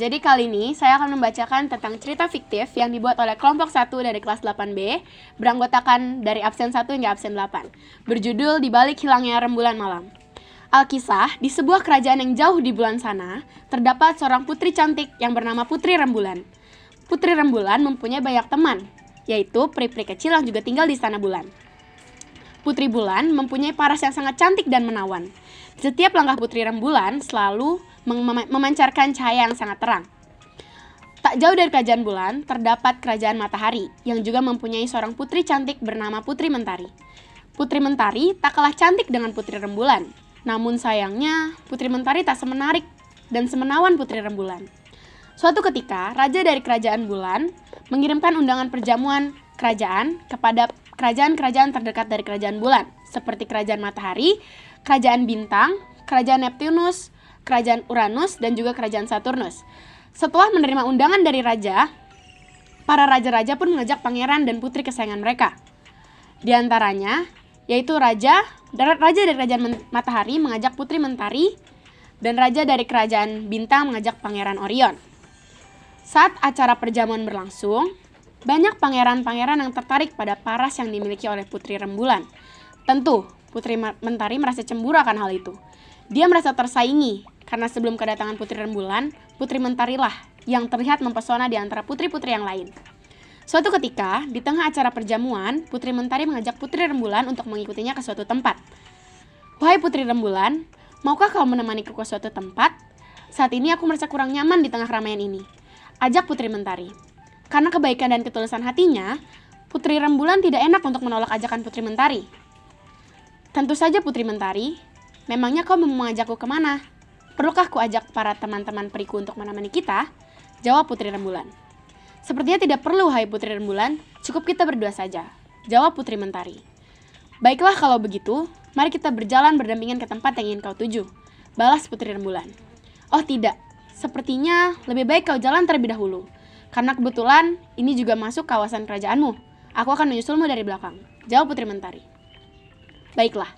jadi kali ini saya akan membacakan tentang cerita fiktif yang dibuat oleh kelompok 1 dari kelas 8B, beranggotakan dari absen 1 hingga absen 8, berjudul Di Balik Hilangnya Rembulan Malam. Alkisah, di sebuah kerajaan yang jauh di bulan sana, terdapat seorang putri cantik yang bernama Putri Rembulan. Putri Rembulan mempunyai banyak teman, yaitu peri-peri kecil yang juga tinggal di istana bulan. Putri Bulan mempunyai paras yang sangat cantik dan menawan. Setiap langkah Putri Rembulan selalu memancarkan cahaya yang sangat terang. Tak jauh dari kerajaan bulan, terdapat kerajaan matahari, yang juga mempunyai seorang putri cantik bernama Putri Mentari. Putri Mentari tak kalah cantik dengan Putri Rembulan. Namun sayangnya, Putri Mentari tak semenarik dan semenawan Putri Rembulan. Suatu ketika, raja dari kerajaan bulan mengirimkan undangan perjamuan kerajaan kepada kerajaan-kerajaan terdekat dari kerajaan bulan, seperti kerajaan matahari, kerajaan bintang, kerajaan Neptunus, kerajaan Uranus, dan juga kerajaan Saturnus. Setelah menerima undangan dari raja, para raja-raja pun mengajak pangeran dan putri kesayangan mereka. Di antaranya, yaitu raja dari kerajaan matahari mengajak Putri Mentari, dan raja dari kerajaan bintang mengajak pangeran Orion. Saat acara perjamuan berlangsung, banyak pangeran-pangeran yang tertarik pada paras yang dimiliki oleh Putri Rembulan. Tentu, Putri Mentari merasa cemburu akan hal itu. Dia merasa tersaingi, karena sebelum kedatangan Putri Rembulan, Putri Mentari lah yang terlihat mempesona di antara putri-putri yang lain. Suatu ketika, di tengah acara perjamuan, Putri Mentari mengajak Putri Rembulan untuk mengikutinya ke suatu tempat. "Wahai Putri Rembulan, maukah kau menemaniku ke suatu tempat? Saat ini aku merasa kurang nyaman di tengah keramaian ini," ajak Putri Mentari. Karena kebaikan dan ketulusan hatinya, Putri Rembulan tidak enak untuk menolak ajakan Putri Mentari. "Tentu saja Putri Mentari, memangnya kau mau mengajakku kemana? Perlukah ku ajak para teman-teman periku untuk menemani kita?" jawab Putri Rembulan. "Sepertinya tidak perlu, hai Putri Rembulan, cukup kita berdua saja," jawab Putri Mentari. "Baiklah kalau begitu, mari kita berjalan berdampingan ke tempat yang ingin kau tuju," balas Putri Rembulan. "Oh tidak, sepertinya lebih baik kau jalan terlebih dahulu. Karena kebetulan ini juga masuk kawasan kerajaanmu. Aku akan menyusulmu dari belakang," jawab Putri Mentari. "Baiklah,"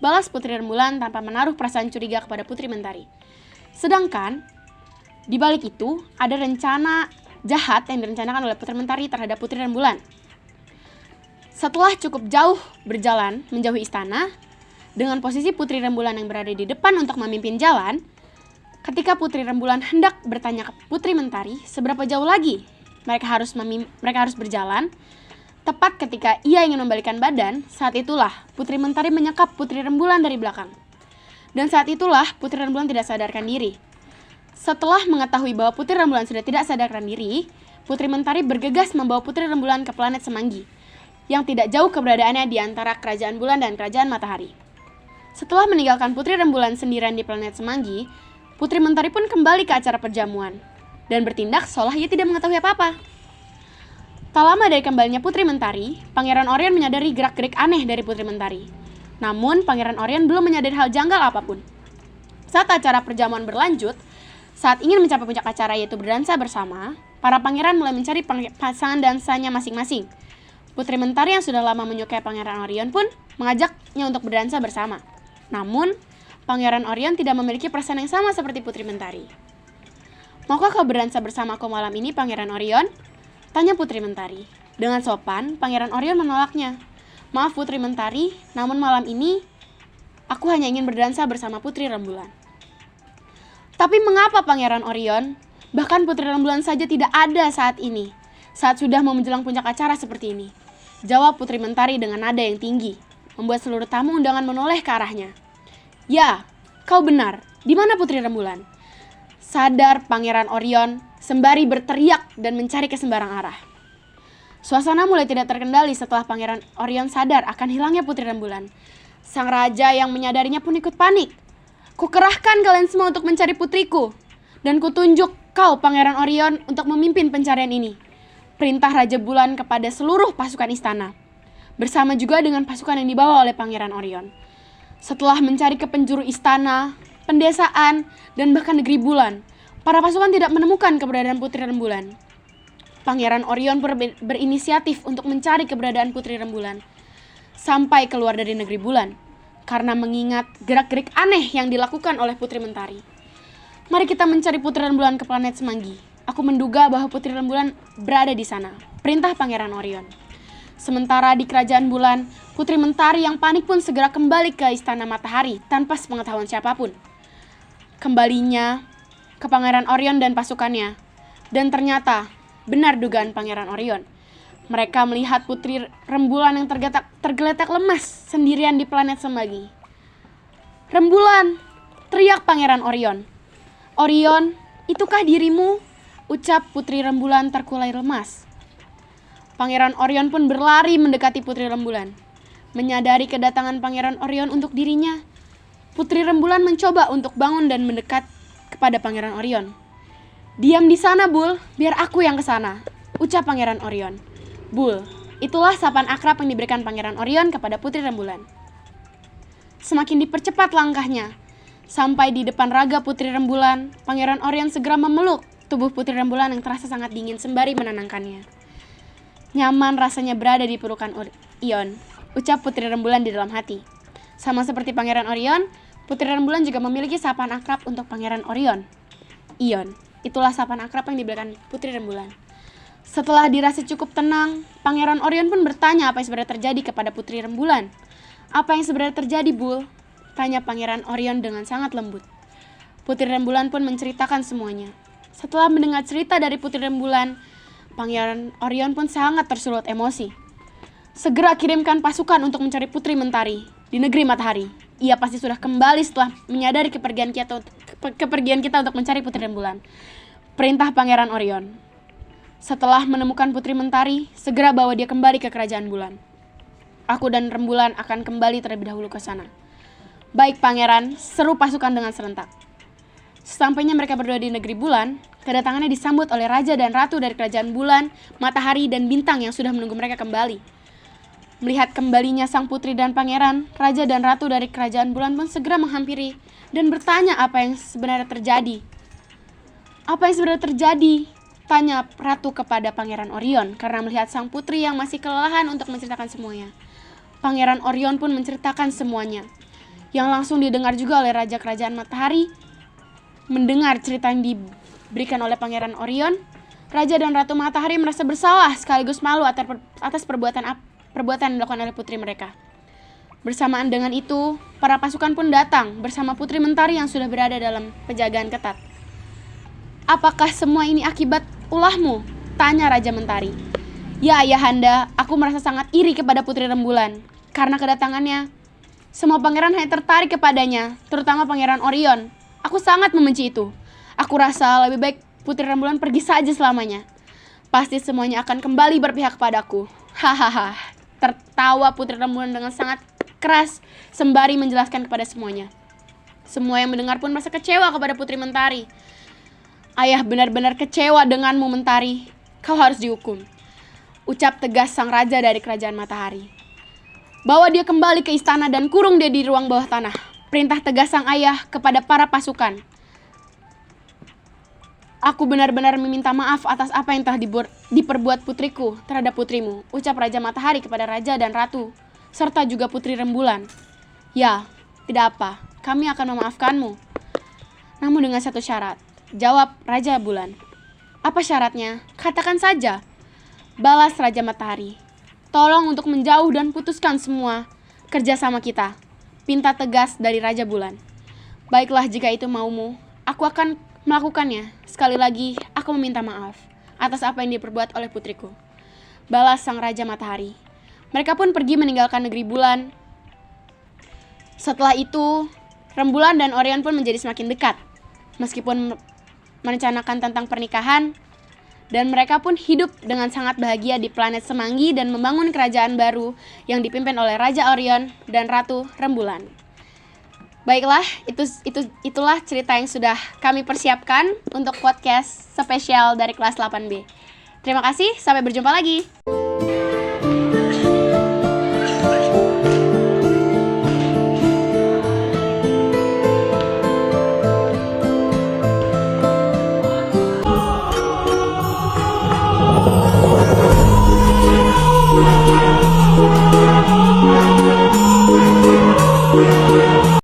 balas Putri Rembulan tanpa menaruh perasaan curiga kepada Putri Mentari. Sedangkan, di balik itu ada rencana jahat yang direncanakan oleh Putri Mentari terhadap Putri Rembulan. Setelah cukup jauh berjalan menjauhi istana, dengan posisi Putri Rembulan yang berada di depan untuk memimpin jalan, ketika Putri Rembulan hendak bertanya ke Putri Mentari seberapa jauh lagi mereka harus berjalan, tepat ketika ia ingin membalikan badan, saat itulah Putri Mentari menyekap Putri Rembulan dari belakang. Dan saat itulah Putri Rembulan tidak sadarkan diri. Setelah mengetahui bahwa Putri Rembulan sudah tidak sadarkan diri, Putri Mentari bergegas membawa Putri Rembulan ke planet Semanggi, yang tidak jauh keberadaannya di antara kerajaan bulan dan kerajaan matahari. Setelah meninggalkan Putri Rembulan sendirian di planet Semanggi, Putri Mentari pun kembali ke acara perjamuan dan bertindak seolah ia tidak mengetahui apa-apa. Tak lama dari kembalinya Putri Mentari, Pangeran Orion menyadari gerak-gerik aneh dari Putri Mentari. Namun, Pangeran Orion belum menyadari hal janggal apapun. Saat acara perjamuan berlanjut, saat ingin mencapai puncak acara yaitu berdansa bersama, para pangeran mulai mencari pasangan dansanya masing-masing. Putri Mentari yang sudah lama menyukai Pangeran Orion pun mengajaknya untuk berdansa bersama. Namun, Pangeran Orion tidak memiliki perasaan yang sama seperti Putri Mentari. "Maukah kau berdansa bersamaku malam ini, Pangeran Orion?" tanya Putri Mentari. Dengan sopan, Pangeran Orion menolaknya. "Maaf Putri Mentari, namun malam ini aku hanya ingin berdansa bersama Putri Rembulan." "Tapi mengapa Pangeran Orion? Bahkan Putri Rembulan saja tidak ada saat ini, saat sudah mau menjelang puncak acara seperti ini," jawab Putri Mentari dengan nada yang tinggi, membuat seluruh tamu undangan menoleh ke arahnya. "Ya, kau benar. Di mana Putri Rembulan?" sadar Pangeran Orion sembari berteriak dan mencari ke sembarang arah. Suasana mulai tidak terkendali setelah Pangeran Orion sadar akan hilangnya Putri Rembulan. Sang raja yang menyadarinya pun ikut panik. "Kukerahkan kalian semua untuk mencari putriku, dan kutunjuk kau Pangeran Orion untuk memimpin pencarian ini," perintah Raja Bulan kepada seluruh pasukan istana, bersama juga dengan pasukan yang dibawa oleh Pangeran Orion. Setelah mencari ke penjuru istana, pendesaan, dan bahkan negeri bulan, para pasukan tidak menemukan keberadaan Putri Rembulan. Pangeran Orion berinisiatif untuk mencari keberadaan Putri Rembulan sampai keluar dari negeri bulan, karena mengingat gerak-gerik aneh yang dilakukan oleh Putri Mentari. Mari kita mencari putri rembulan ke planet Semanggi. Aku menduga bahwa putri rembulan berada di sana. Perintah Pangeran Orion. Sementara di kerajaan bulan, Putri Mentari yang panik pun segera kembali ke Istana Matahari tanpa sepengetahuan siapapun. Kembalinya ke Pangeran Orion dan pasukannya. Dan ternyata benar dugaan Pangeran Orion. Mereka melihat putri rembulan yang tergeletak lemas sendirian di planet Semanggi. "Rembulan!" teriak Pangeran Orion. "Orion, itukah dirimu?" ucap putri rembulan terkulai lemas. Pangeran Orion pun berlari mendekati putri rembulan. Menyadari kedatangan Pangeran Orion untuk dirinya, putri rembulan mencoba untuk bangun dan mendekat kepada Pangeran Orion. "Diam di sana, Bul, biar aku yang kesana," ucap Pangeran Orion. "Bul," itulah sapaan akrab yang diberikan Pangeran Orion kepada putri rembulan. Semakin dipercepat langkahnya. Sampai di depan raga putri rembulan, Pangeran Orion segera memeluk tubuh putri rembulan yang terasa sangat dingin sembari menenangkannya. "Nyaman rasanya berada di pelukan Orion," ucap putri rembulan di dalam hati. Sama seperti Pangeran Orion, putri rembulan juga memiliki sapaan akrab untuk Pangeran Orion. Ion, itulah sapaan akrab yang diberikan putri rembulan. Setelah dirasa cukup tenang, Pangeran Orion pun bertanya apa yang sebenarnya terjadi kepada putri rembulan. "Apa yang sebenarnya terjadi, Bul?" tanya Pangeran Orion dengan sangat lembut. Putri rembulan pun menceritakan semuanya. Setelah mendengar cerita dari putri rembulan, Pangeran Orion pun sangat tersulut emosi. "Segera kirimkan pasukan untuk mencari Putri Mentari di negeri Matahari. Ia pasti sudah kembali setelah menyadari kepergian kita untuk mencari Putri Rembulan," perintah Pangeran Orion. "Setelah menemukan Putri Mentari, segera bawa dia kembali ke kerajaan bulan. Aku dan Rembulan akan kembali terlebih dahulu ke sana." "Baik, Pangeran," seru pasukan dengan serentak. Sesampainya mereka berdua di negeri bulan, kedatangannya disambut oleh raja dan ratu dari kerajaan bulan, matahari, dan bintang yang sudah menunggu mereka kembali. Melihat kembalinya sang putri dan pangeran, raja dan ratu dari kerajaan bulan pun segera menghampiri dan bertanya apa yang sebenarnya terjadi. "Apa yang sebenarnya terjadi?" tanya ratu kepada Pangeran Orion karena melihat sang putri yang masih kelelahan untuk menceritakan semuanya. Pangeran Orion pun menceritakan semuanya, yang langsung didengar juga oleh raja kerajaan matahari. Mendengar cerita yang diberikan oleh Pangeran Orion, raja dan ratu matahari merasa bersalah sekaligus malu atas perbuatan yang dilakukan oleh putri mereka. Bersamaan dengan itu, para pasukan pun datang bersama Putri Mentari yang sudah berada dalam penjagaan ketat. "Apakah semua ini akibat ulahmu?" tanya Raja Mentari. "Ya, Ayahanda, aku merasa sangat iri kepada Putri Rembulan. Karena kedatangannya, semua pangeran hanya tertarik kepadanya, terutama Pangeran Orion. Aku sangat membenci itu. Aku rasa lebih baik Putri Rembulan pergi saja selamanya. Pasti semuanya akan kembali berpihak padaku." Hahaha, tertawa Putri Rembulan dengan sangat keras sembari menjelaskan kepada semuanya. Semua yang mendengar pun merasa kecewa kepada Putri Mentari. "Ayah benar-benar kecewa denganmu, Mentari. Kau harus dihukum," ucap tegas sang raja dari kerajaan matahari. "Bawa dia kembali ke istana dan kurung dia di ruang bawah tanah," perintah tegas sang ayah kepada para pasukan. "Aku benar-benar meminta maaf atas apa yang telah diperbuat putriku terhadap putrimu," ucap Raja Matahari kepada Raja dan Ratu, serta juga Putri Rembulan. "Ya, tidak apa, kami akan memaafkanmu. Namun dengan satu syarat," jawab Raja Bulan. "Apa syaratnya? Katakan saja," balas Raja Matahari. "Tolong untuk menjauh dan putuskan semua kerjasama kita," pinta tegas dari Raja Bulan. "Baiklah, jika itu maumu, aku akan melakukannya. Sekali lagi, aku meminta maaf atas apa yang diperbuat oleh putriku," balas sang Raja Matahari. Mereka pun pergi meninggalkan negeri bulan. Setelah itu, Rembulan dan Orion pun menjadi semakin dekat. Meskipun merencanakan tentang pernikahan, dan mereka pun hidup dengan sangat bahagia di planet Semanggi dan membangun kerajaan baru yang dipimpin oleh Raja Orion dan Ratu Rembulan. Baiklah, itulah cerita yang sudah kami persiapkan untuk podcast spesial dari kelas 8B. Terima kasih, sampai berjumpa lagi.